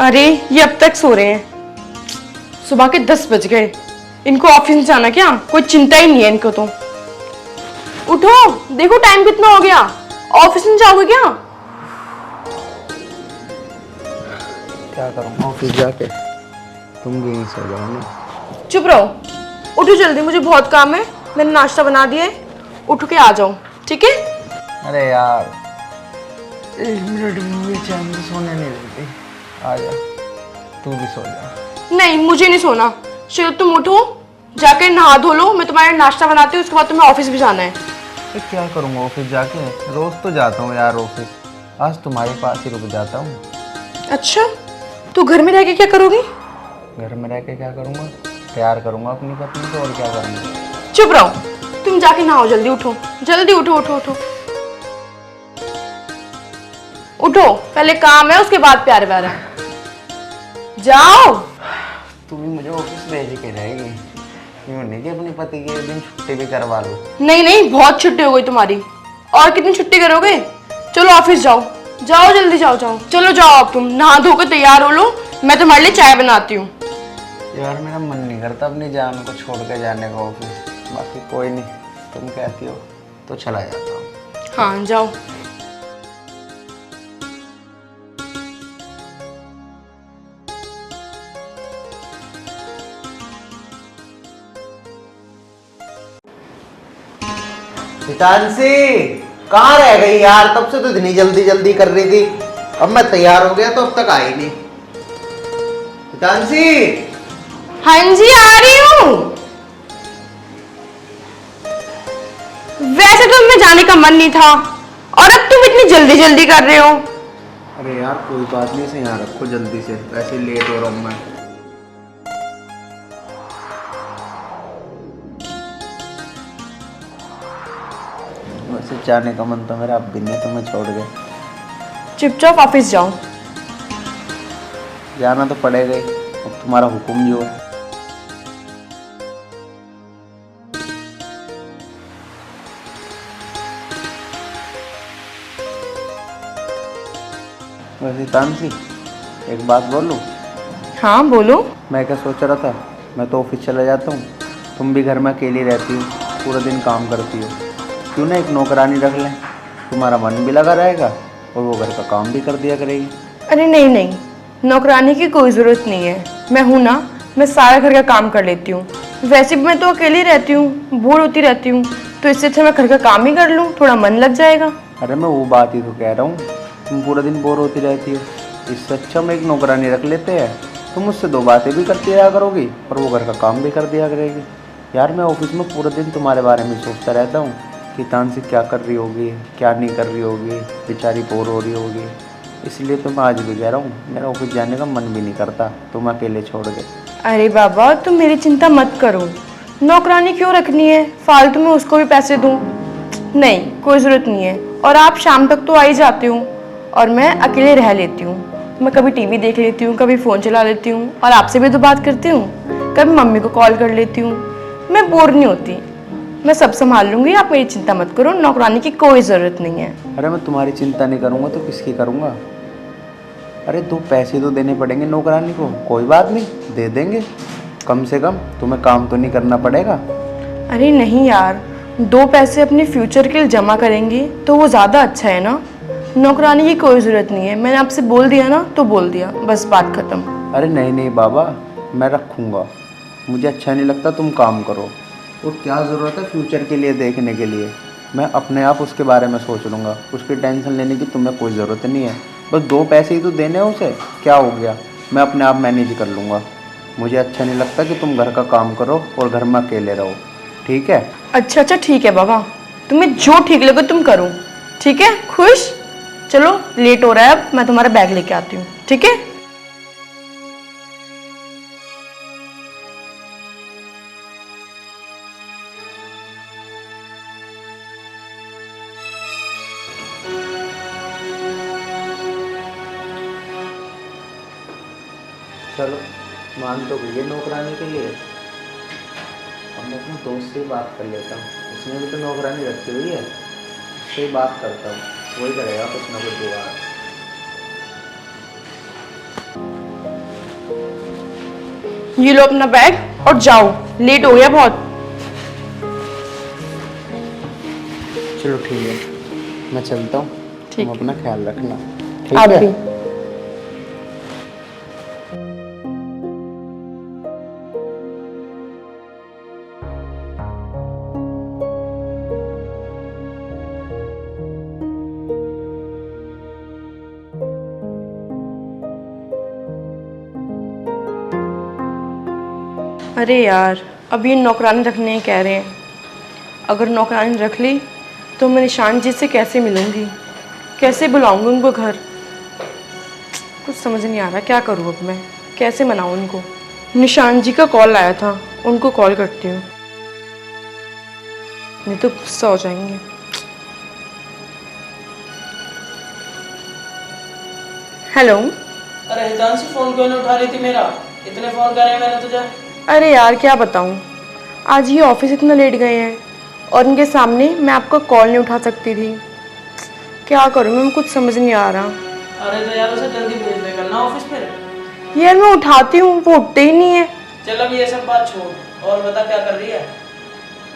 अरे ये अब तक सो रहे हैं। सुबह के 10 बज गए। इनको ऑफिस जाना क्या? कोई चिंता ही नहीं है इनको तो। उठो, देखो टाइम कितना हो गया। ऑफिस में जाओगे क्या? क्या करूँ ऑफिस जाके? तुम भी यहीं सो जाओ ना। चुप रहो, उठो जल्दी, मुझे बहुत काम है। मैंने नाश्ता बना दिया है, उठ के आ जाओ, ठीक है? अरे यार 1 मिनट भी चैन से सोने नहीं देती। आ जा, तू भी सो जा। नहीं, मुझे नहीं सोना। चलो तुम उठो, जाके नहा धो लो, मैं तुम्हारे नाश्ता बनाती हूँ, उसके बाद तुम्हें ऑफिस भी जाना है। तो क्या करूँगा ऑफिस जाके? रोज तो जाता हूँ यार ऑफिस, आज तुम्हारे पास ही रुक जाता हूँ। अच्छा, तो घर में रह के क्या करोगी? घर में रह के क्या करूँगा? प्यार करूँगा अपनी पत्नी को, और क्या करूँगा। चुप रहो, तुम जाके नहाओ, जल्दी उठो, जल्दी उठो उठो उठो उठो, पहले काम है उसके बाद प्यार व्यार है। जाओ। तू भी मुझे ऑफिस भेज के जाएगी? यूँ नहीं कि अपने पति के एक दिन छुट्टी भी करवा लो। नहीं नहीं, बहुत छुट्टी हो गई तुम्हारी। और कितनी छुट्टी करोगे? चलो ऑफिस जाओ, जाओ जल्दी जाओ जाओ। चलो जाओ, अब तुम नहा धो के तैयार हो लो, मैं तुम्हारे लिए चाय बनाती हूँ। यार मेरा मन नहीं करता अपनी जान को छोड़ के जाने का ऑफिस। बाकी कोई नहीं, तुम कहती हो तो चला जाता हूँ। हाँ जाओ। हितांशी कहाँ रह गई यार? तब से तो इतनी जल्दी जल्दी कर रही थी, अब मैं तैयार हो गया तो अब तक आई नहीं। हितांशी। हाँ जी, आ रही हूँ। वैसे तो मैं जाने का मन नहीं था, और अब तुम इतनी जल्दी जल्दी कर रहे हो। अरे यार कोई बात नहीं, इसे यहाँ रखो जल्दी से, वैसे लेट हो रहा हूँ मैं। वैसे जाने का मन तो मेरा अब भी नहीं, तुम्हें छोड़ के। चुपचाप ऑफिस जाओ। जाना तो पड़ेगा ही, अब तुम्हारा हुक्म जो है। वैसे तानसी एक बात बोलूं? हाँ बोलो। मैं क्या सोच रहा था, मैं तो ऑफिस चला जाता हूँ, तुम भी घर में अकेली रहती हो, पूरा दिन काम करती हो, क्यों ना एक नौकरानी रख लें? तुम्हारा मन भी लगा रहेगा और वो घर का काम भी कर दिया करेगी। अरे नहीं नहीं, नौकरानी की कोई ज़रूरत नहीं है। मैं हूँ ना, मैं सारा घर का काम कर लेती हूँ। वैसे भी मैं तो अकेली रहती हूँ, बोर होती रहती हूँ, तो इससे अच्छा मैं घर का काम ही कर लूँ, थोड़ा मन लग जाएगा। अरे मैं वो बात ही तो कह रहा हूँ, तुम पूरा दिन बोर होती रहती हो, इससे अच्छा हम एक नौकरानी रख लेते हैं। तुम मुझसे 2 बातें भी करती रहा करोगी और वो घर का काम भी कर दिया करेगी। यार मैं ऑफिस में पूरा दिन तुम्हारे बारे में सोचता रहता हूँ कि तानसी क्या कर रही होगी, क्या नहीं कर रही होगी, बेचारी बोर हो रही होगी। इसलिए तो मैं आज भी कह रहा हूँ, मेरा ऑफिस जाने का मन भी नहीं करता तुम अकेले छोड़ के। अरे बाबा, तुम मेरी चिंता मत करो। नौकरानी क्यों रखनी है? फालतू में उसको भी पैसे दूँ? नहीं, कोई ज़रूरत नहीं है। और आप शाम तक तो आ ही जाते हो, और मैं अकेले रह लेती हूँ। मैं कभी टीवी देख लेती हूँ, कभी फ़ोन चला लेती हूँ, और आपसे भी तो बात करती हूँ, कभी मम्मी को कॉल कर लेती हूँ। मैं बोर नहीं होती, मैं सब संभाल लूँगी, आप मेरी चिंता मत करो। नौकरानी की कोई ज़रूरत नहीं है। अरे मैं तुम्हारी चिंता नहीं करूँगा तो किसकी करूँगा? अरे 2 पैसे तो देने पड़ेंगे नौकरानी को, कोई बात नहीं दे देंगे, कम से कम तुम्हें काम तो नहीं करना पड़ेगा। अरे नहीं यार, 2 पैसे अपने फ्यूचर के लिए जमा करेंगे तो वो ज़्यादा अच्छा है ना। नौकरानी की कोई ज़रूरत नहीं है, मैंने आपसे बोल दिया ना तो बोल दिया, बस बात ख़त्म। अरे नहीं नहीं बाबा, मैं रखूँगा, मुझे अच्छा नहीं लगता तुम काम करो। और क्या ज़रूरत है फ्यूचर के लिए देखने के लिए? मैं अपने आप उसके बारे में सोच लूँगा, उसकी टेंशन लेने की तुम्हें कोई ज़रूरत नहीं है। बस 2 पैसे ही तो देने हैं उसे, क्या हो गया, मैं अपने आप मैनेज कर लूँगा। मुझे अच्छा नहीं लगता कि तुम घर का काम करो और घर में अकेले रहो, ठीक है? अच्छा अच्छा ठीक है बाबा, तुम्हें जो ठीक लगे तुम करो, ठीक है? खुश? चलो लेट हो रहा है, अब मैं तुम्हारा बैग लेके आती हूँ, ठीक है? चलो मान तो गई है नौकरानी के लिए, अब मैं अपने दोस्त से बात कर लेता हूँ, उसने भी तो नौकरानी रखी हुई है, उससे ही बात करता हूँ, वही करेगा कुछ ना कुछ जुगाड़। ये लो अपना बैग और जाओ, लेट हो गया बहुत। चलो ठीक है, मैं चलता हूँ। ठीक तुम है। अपना ख्याल रखना। आप ठीक है। भी। अरे यार, अब ये नौकरानी रखने कह रहे हैं। अगर नौकरानी रख ली तो मैं निशान जी से कैसे मिलूंगी, कैसे बुलाऊंगी उनको घर। कुछ समझ नहीं आ रहा क्या करूँ अब मैं, कैसे मनाऊँ उनको। निशान जी का कॉल आया था, उनको कॉल करती हूँ, नहीं तो गुस्सा हो जाएंगे। हेलो। अरे हितांशी फोन क्यों नहीं उठा रही थी मेरा? इतने फोन करे मैंने तुझे। अरे यार क्या बताऊँ, आज ये ऑफिस इतना लेट गए हैं और इनके सामने मैं आपका कॉल नहीं उठा सकती थी। क्या करूँ मैं, कुछ समझ नहीं आ रहा। अरे तो यार उसे जल्दी भेज दे करना ऑफिस पे। यार मैं उठाती हूँ, वो उठते ही नहीं है। चल अब ये सब बात छोड़ और बता क्या कर रही है।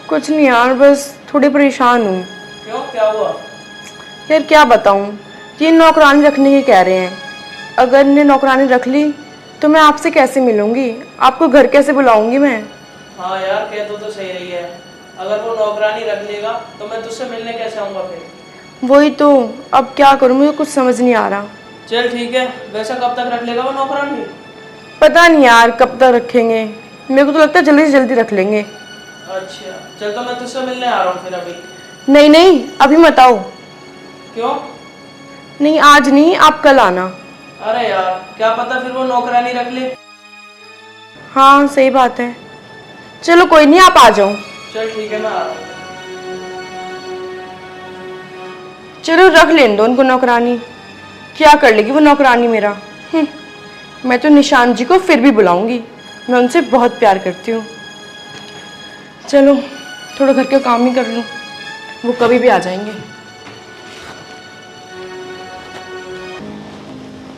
कुछ नहीं यार, बस थोड़ी परेशान हूँ। क्यों, क्या हुआ? यार क्या बताऊँ, ये नौकरानी रखने की कह रहे हैं। अगर इन्हें नौकरानी रख ली तो मैं आपसे कैसे मिलूंगी, आपको घर कैसे बुलाऊंगी मैं। हाँ यार, कह तो सही रही है। अगर वो नौकरानी रख लेगा तो मैं तुझसे मिलने कैसे आऊँगा फिर? वही तो, अब क्या करूँ, मुझे कुछ समझ नहीं आ रहा। चल ठीक है, वैसे कब तक रख लेगा वो नौकरानी? पता नहीं यार कब तक रखेंगे, मेरे को तो लगता है जल्दी से जल्दी रख लेंगे। अच्छा चल, तो मैं तुझसे मिलने आ रहा हूँ फिर अभी। नहीं नहीं, अभी मत आओ। क्यों? नहीं आज नहीं, आप कल आना। अरे यार क्या पता फिर वो नौकरानी रख ले। हाँ सही बात है, चलो कोई नहीं, आप आ जाओ। चल ठीक है, मैं आ रहा हूँ। चलो रख लेने दो उनको नौकरानी, क्या कर लेगी वो नौकरानी मेरा। मैं तो निशान जी को फिर भी बुलाऊंगी, मैं उनसे बहुत प्यार करती हूँ। चलो थोड़ा घर का काम ही कर लूँ, वो कभी भी आ जाएंगे।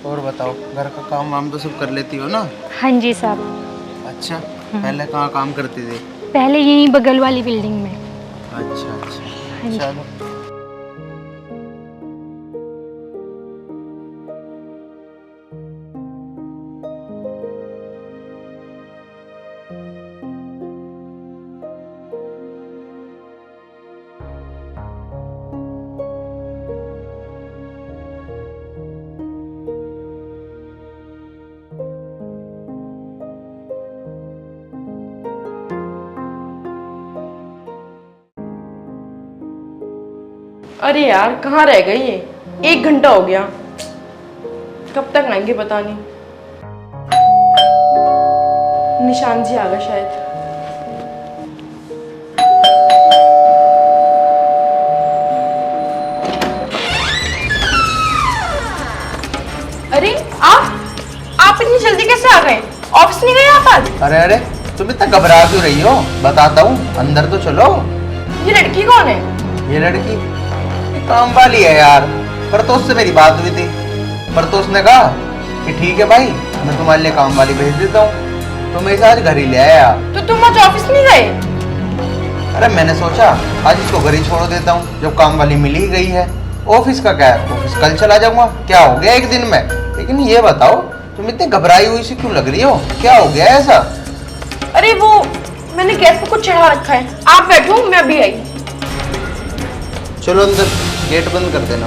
और बताओ, घर का काम वाम तो सब कर लेती हो ना? हाँ जी साहब। अच्छा, पहले कहाँ काम करते थे? पहले यहीं बगल वाली बिल्डिंग में। अच्छा हाँ अच्छा, जी। चलो। अरे यार कहाँ रह गई ये, 1 घंटा हो गया, कब तक आएंगे पता नहीं। निशान जी आ गए शायद। अरे आप इतनी जल्दी कैसे आ गए, ऑफिस नहीं गए आप आज? अरे अरे, तुम इतना घबरा क्यों रही हो? बताता हूँ, अंदर तो चलो। ये लड़की कौन है? ये लड़की ये काम वाली है यार, परतोष से मेरी बात हुई थी। परतोष ने कहा कि ठीक है भाई, मैं तुम्हारे लिए काम वाली भेज देता हूँ, तो मैं इसे आज घर ही ले आया। तो तुम आज ऑफिस नहीं गए? अरे मैंने सोचा आज इसको घर ही छोड़ देता हूँ, जब काम वाली मिल ही गई है। ऑफिस का क्या है, ऑफिस कल चला जाऊंगा, क्या हो गया एक दिन में। लेकिन ये बताओ, तुम इतनी घबराई हुई सी क्यों लग रही हो, क्या हो गया ऐसा? अरे वो मैंने गैस पे कुछ चढ़ा रखा है, आप बैठो मैं अभी आई। चलो अंदर, गेट बंद कर देना।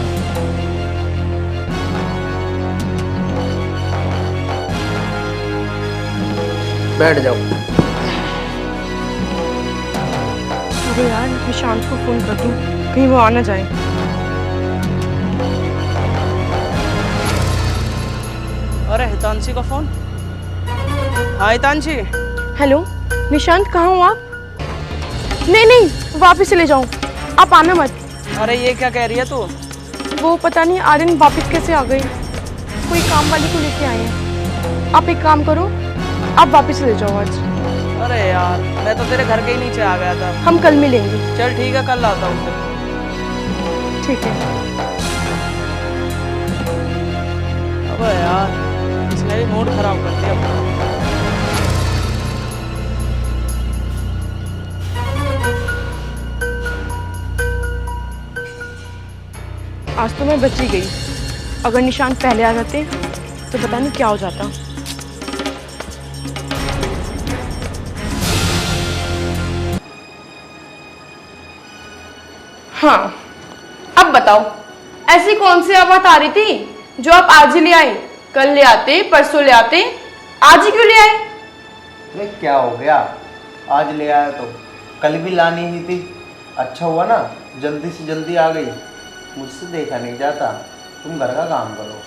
बैठ जाओ। अरे यार निशांत को फोन कर दूं, कहीं वो आ ना जाए। अरे हितांशी का फोन। हाँ हितांशी। हेलो निशांत, कहाँ हो आप? नहीं नहीं, वापस चले जाओ, आप आना मत। अरे ये क्या कह रही है तू? वो पता नहीं आर्यन वापस कैसे आ गई, कोई काम वाली को लेके आए हैं। आप एक काम करो, आप वापस चले जाओ आज। अरे यार मैं तो तेरे घर के ही नीचे आ गया था। हम कल मिलेंगे। चल ठीक है, कल आता हूँ फिर। ठीक है। अबे यार इसने भी मूड खराब कर दिया अपना। आज तो मैं बची गई। अगर निशान पहले आ जाते तो पता नहीं क्या हो जाता। हाँ, अब बताओ, ऐसी कौन सी बात आ रही थी जो आप आज ही ले आए? कल ले आते, परसों ले आते, आज ही क्यों ले आए? अरे क्या हो गया, आज ले आया तो कल भी लानी ही थी। अच्छा हुआ ना जल्दी से जल्दी आ गई, मुझसे देखा नहीं जाता। तुम घर का काम करो।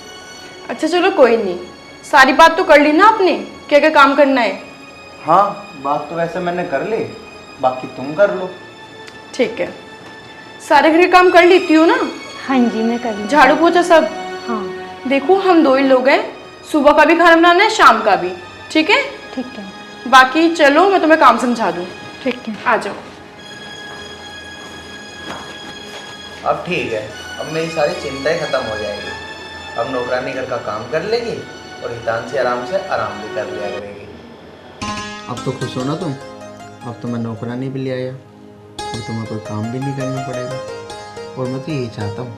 अच्छा चलो कोई नहीं, सारी बात तो कर ली ना आपने, क्या क्या काम करना है? हाँ, बात तो वैसे मैंने कर ली, बाकी तुम कर लो। ठीक है, सारे घर के काम कर लेती हूँ ना? हाँ जी मैं कर लूँगी। झाड़ू पोछा सब? हाँ देखो हम 2 ही लोग हैं, सुबह का भी खाना बनाना है, शाम का भी, ठीक है? ठीक है। बाकी चलो मैं तुम्हें काम समझा दूँ। ठीक है। आ जाओ। अब ठीक है, अब मेरी सारी चिंताएं खत्म हो जाएगी। अब नौकरानी घर का काम कर लेगी और हितांशी आराम से आराम भी कर लिया करेगी। अब तो खुश हो ना तुम? अब तो मैं नौकरानी भी ले आया, फिर तुम्हें कोई काम भी नहीं करना पड़ेगा। और मैं तो यही चाहता हूँ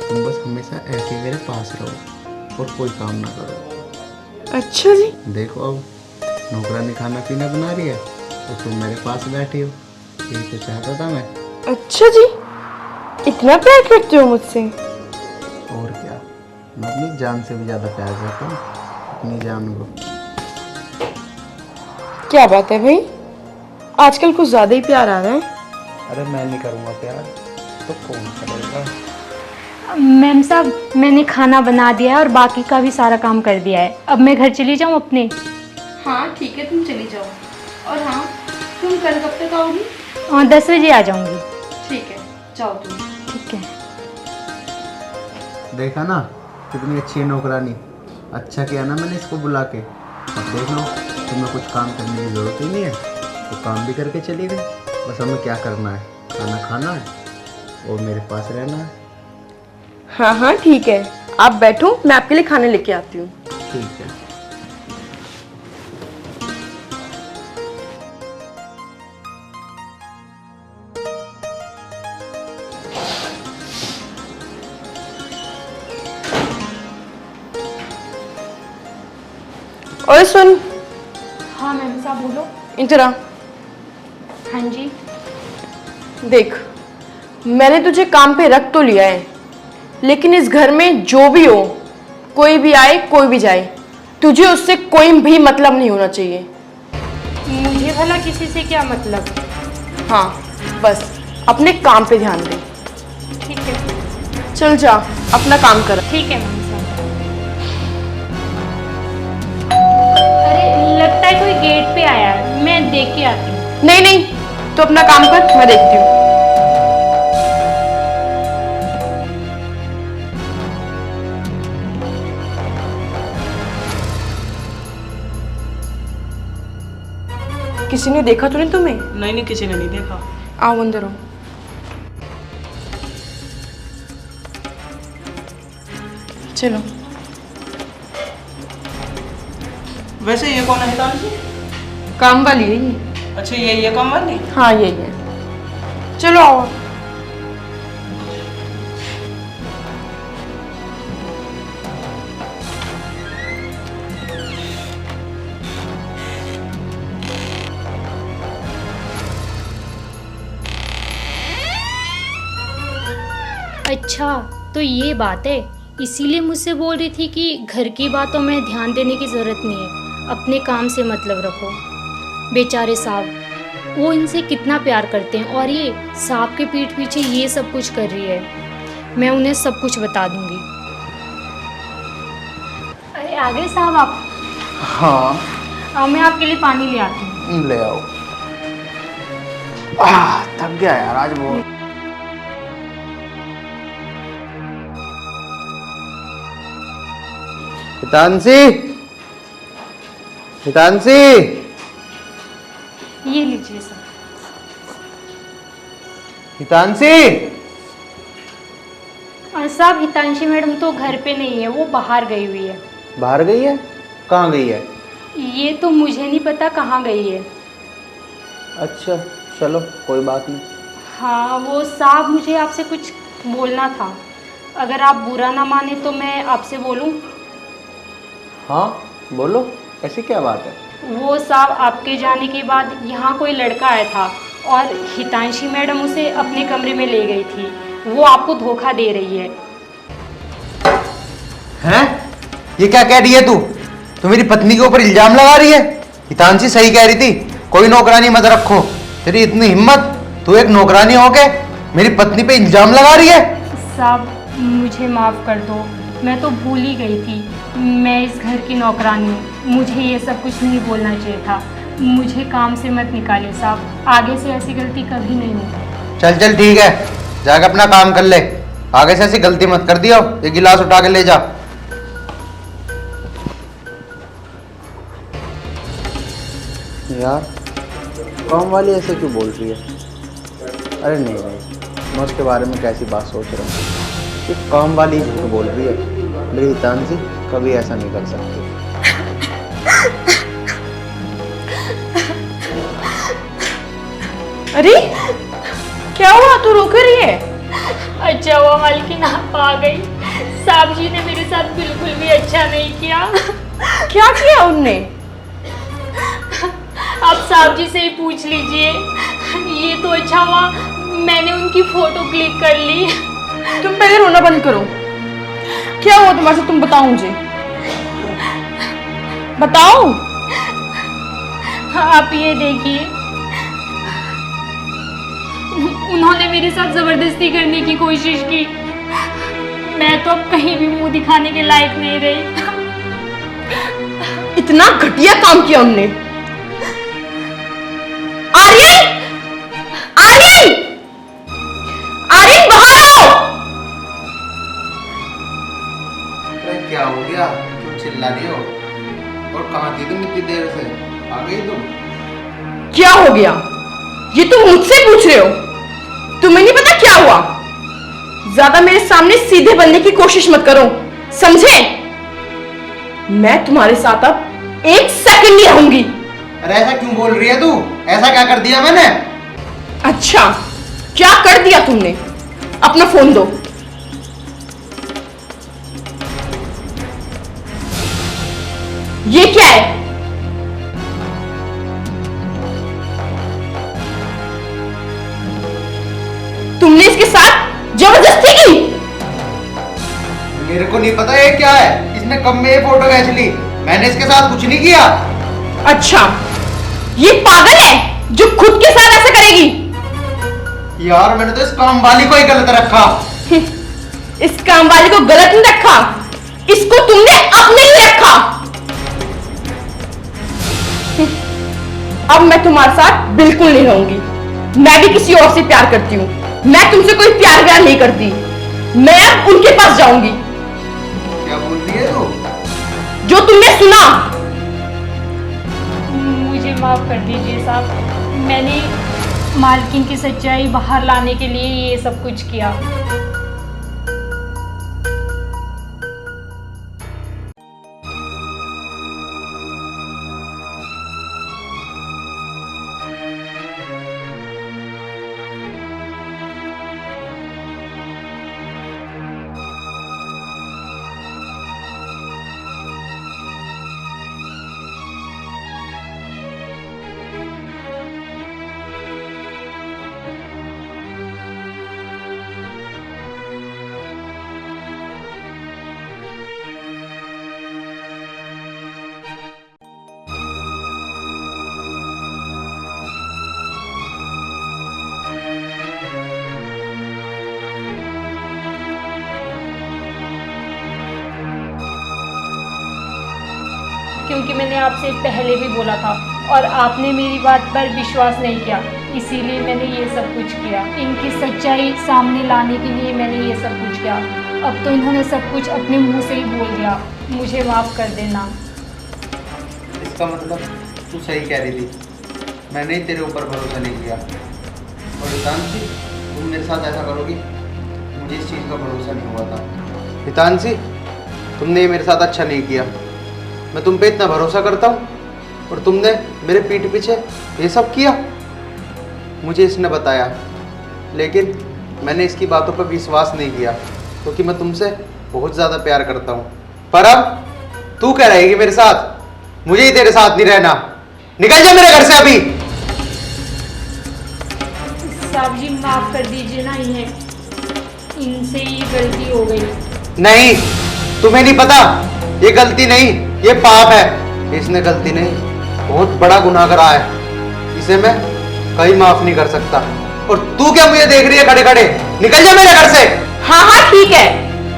तुम बस हमेशा ऐसे ही मेरे पास रहो और कोई काम ना करो। अच्छा जी। देखो अब नौकरानी खाना पीना बना रही है और तुम मेरे पास बैठी हो, यही तो चाहता था मैं। अच्छा जी, इतना प्यार करते हो मुझसे? और क्या, मैं अपनी जान से भी ज़्यादा प्यार करता हूँ अपनी जान को। क्या बात है भाई, आजकल कुछ ज़्यादा ही प्यार आ रहा है। अरे मैं नहीं करूँगा प्यार तो कौन करेगा? मैम साहब मैंने खाना बना दिया है और बाकी का भी सारा काम कर दिया है। अब मैं घर चली जाऊँ अपने? हाँ ठीक है, तुम चली जाओ। और हाँ, तुम कल कब तक आओगी? 10 बजे आ जाऊँगी। ठीक है, जाओ तुम। ठीक है। देखा ना कितनी अच्छी है नौकरानी। अच्छा किया ना मैंने इसको बुला के। अब देख लो तुम्हें कुछ काम करने की ज़रूरत ही नहीं है, तो काम भी करके चली गई। बस हमें क्या करना है, खाना खाना है और मेरे पास रहना है। हाँ हाँ ठीक है, आप बैठो, मैं आपके लिए खाने लेके आती हूँ। ठीक है। और सुन, हाँ मैम साहब बोलो। इधर आ। हाँ जी। देख, मैंने तुझे काम पे रख तो लिया है, लेकिन इस घर में जो भी हो, कोई भी आए कोई भी जाए, तुझे उससे कोई भी मतलब नहीं होना चाहिए। मुझे भला किसी से क्या मतलब? हाँ बस अपने काम पे ध्यान दे। ठीक है। चल जा अपना काम कर। ठीक है मैम साहब। अरे लगता है कोई गेट पे आया है, मैं देख के आती हूँ। नहीं नहीं, तो अपना काम कर, मैं देखती हूँ। किसी ने देखा तो नहीं तुम्हें? नहीं नहीं, किसी ने नहीं देखा। आओ अंदर आओ। चलो। वैसे ये कौन है हितांशी? काम वाली है ये। अच्छा ये काम वाली? हाँ यही है। चलो आओ। अच्छा तो ये बात है, इसीलिए मुझसे बोल रही थी कि घर की बातों में ध्यान देने की ज़रूरत नहीं है, अपने काम से मतलब रखो। बेचारे साहब, वो इनसे कितना प्यार करते हैं और ये साहब के पीठ पीछे ये सब कुछ कर रही है। मैं उन्हें सब कुछ बता दूंगी। अरे आ गए साहब आप? हाँ मैं आपके लिए पानी ले आती हूँ। ले आओ। थक गया यार आज बहुत। हितांशी, हितांशी। ये लीजिए सर। हितांशी। साहब हितांशी मैडम तो घर पे नहीं है, वो बाहर गई हुई है। बाहर गई है? कहाँ गई है? ये तो मुझे नहीं पता कहाँ गई है। अच्छा चलो कोई बात नहीं। हाँ वो साहब मुझे आपसे कुछ बोलना था। अगर आप बुरा ना माने तो मैं आपसे बोलूं? हाँ बोलो, ऐसी क्या बात है? वो साहब, आपके जाने के बाद यहाँ कोई लड़का आया था और हितांशी मैडम उसे अपने कमरे में ले गई थी। वो आपको धोखा दे रही है। हैं? ये क्या कह रही है तू? तू मेरी पत्नी के ऊपर इल्जाम लगा रही है? हितांशी सही कह रही थी, कोई नौकरानी मत रखो। तेरी इतनी हिम्मत, तू एक नौकरानी होके मेरी पत्नी पे इल्जाम लगा रही है? साहब मुझे माफ़ कर दो, मैं तो भूल ही गई थी। मैं इस घर की नौकरानी हूँ, मुझे ये सब कुछ नहीं बोलना चाहिए था। मुझे काम से मत निकालिए साहब, आगे से ऐसी गलती कभी नहीं होगी। चल चल ठीक है, जाकर अपना काम कर ले। आगे से ऐसी गलती मत कर दियो। ये गिलास उठा के ले जा। यार काम वाली ऐसे क्यों बोल रही है? अरे नहीं मैं उसके बारे में कैसी बात सोच रहा हूँ कि काम वाली झूठ बोल रही है। मेरी हितांशी कभी ऐसा नहीं कर सकती। अरे क्या हुआ, तू रो क्यों रही है? अच्छा हुआ मालकिन आप आ गई। साहब जी ने मेरे साथ बिल्कुल भी अच्छा नहीं किया। क्या किया उनने? आप साहब जी से ही पूछ लीजिए। ये तो अच्छा हुआ मैंने उनकी फोटो क्लिक कर ली। तुम पहले रोना बंद करो। क्या हुआ तुम्हारे साथ, तुम बताओ मुझे, बताओ। आप ये देखिए, उन्होंने मेरे साथ जबरदस्ती करने की कोशिश की। मैं तो अब कहीं भी मुंह दिखाने के लायक नहीं रही। इतना घटिया काम किया उनने। आर्यन, आर्यन, आर्यन बाहर आओ। अरे क्या हो गया? क्यों चिल्ला रही हो? और कहाँ थी तुम इतनी देर से? आ गई तुम? क्या हो गया ये तुम मुझसे पूछ रहे हो? तुम्हें नहीं पता क्या हुआ? ज्यादा मेरे सामने सीधे बनने की कोशिश मत करो, समझे? मैं तुम्हारे साथ अब एक सेकंड नहीं रहूंगी। अरे ऐसा क्यों बोल रही है तू? ऐसा क्या कर दिया मैंने? अच्छा, क्या कर दिया तुमने? अपना फोन दो। ये क्या है? तुमने इसके साथ जबरदस्ती की? मेरे को नहीं पता ये क्या है। इसने कब में ये फोटो खींच ली? मैंने इसके साथ कुछ नहीं किया। अच्छा, ये पागल है जो खुद के साथ ऐसा करेगी। यार मैंने तो इस काम वाली को ही गलत रखा। इस काम वाले को गलत नहीं रखा, इसको तुमने अपने लिए रखा। अब मैं तुम्हारे साथ बिल्कुल नहीं रहूंगी। मैं भी किसी और से प्यार करती हूँ। मैं तुमसे कोई प्यार व्यार नहीं करती। मैं अब उनके पास जाऊंगी। क्या बोल रही है तू? जो तुमने सुना। मुझे माफ कर दीजिए साहब, मैंने मालकिन की सच्चाई बाहर लाने के लिए ये सब कुछ किया। क्योंकि मैंने आपसे पहले भी बोला था और आपने मेरी बात पर विश्वास नहीं किया, इसीलिए मैंने ये सब कुछ किया। इनकी सच्चाई सामने लाने के लिए मैंने ये सब कुछ किया। अब तो इन्होंने सब कुछ अपने मुंह से ही बोल दिया। मुझे माफ़ कर देना। इसका मतलब तू सही कह रही थी, मैंने ही तेरे ऊपर भरोसा नहीं किया। और हितांशी, तुम मेरे साथ ऐसा करोगी, मुझे इस चीज़ का भरोसा नहीं हुआ था। हितांशी, तुमने ये मेरे साथ अच्छा नहीं किया। मैं तुम पे इतना भरोसा करता हूँ और तुमने मेरे पीठ पीछे ये सब किया। मुझे इसने बताया, लेकिन मैंने इसकी बातों पर विश्वास नहीं किया। क्योंकि मैं तुमसे बहुत ज़्यादा प्यार करता हूँ। पर अब तू क्या रहेगी मेरे साथ? मुझे ही तेरे साथ नहीं रहना। निकल जा मेरे घर से अभी। साहब जी माफ कर दीजिए ना इन्हें, इनसे ही गलती हो गई। नहीं, तुम्हें नहीं पता, ये गलती नहीं, ये पाप है। इसने गलती नहीं, बहुत बड़ा गुनाह करा है, इसे मैं कहीं माफ नहीं कर सकता। और तू क्या मुझे देख रही है खड़े खड़े? निकल जा मेरे घर से। हाँ हाँ ठीक है,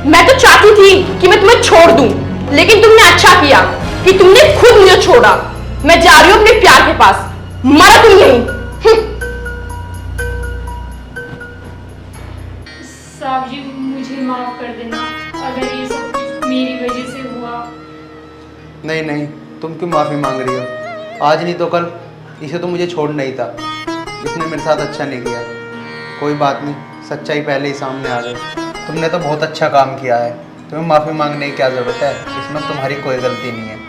मैं तो चाहती थी कि मैं तुम्हें छोड़ दूं, लेकिन तुमने अच्छा किया कि तुमने खुद मुझे छोड़ा। मैं जा रही हूँ अपने प्यार के पास, मरा तुम यहीं। साहब जी मुझे माफ कर देना, अगर ये सब कुछ मेरी वजह से हुआ। नहीं नहीं, तुम क्यों माफी मांग रही हो? आज नहीं तो कल इसे तो मुझे छोड़ना ही था। इसने मेरे साथ अच्छा नहीं किया। कोई बात नहीं, सच्चाई पहले ही सामने आ गई। तुमने तो बहुत अच्छा काम किया है, तुम्हें माफी मांगने की क्या जरूरत है? इसमें तुम्हारी कोई गलती नहीं है।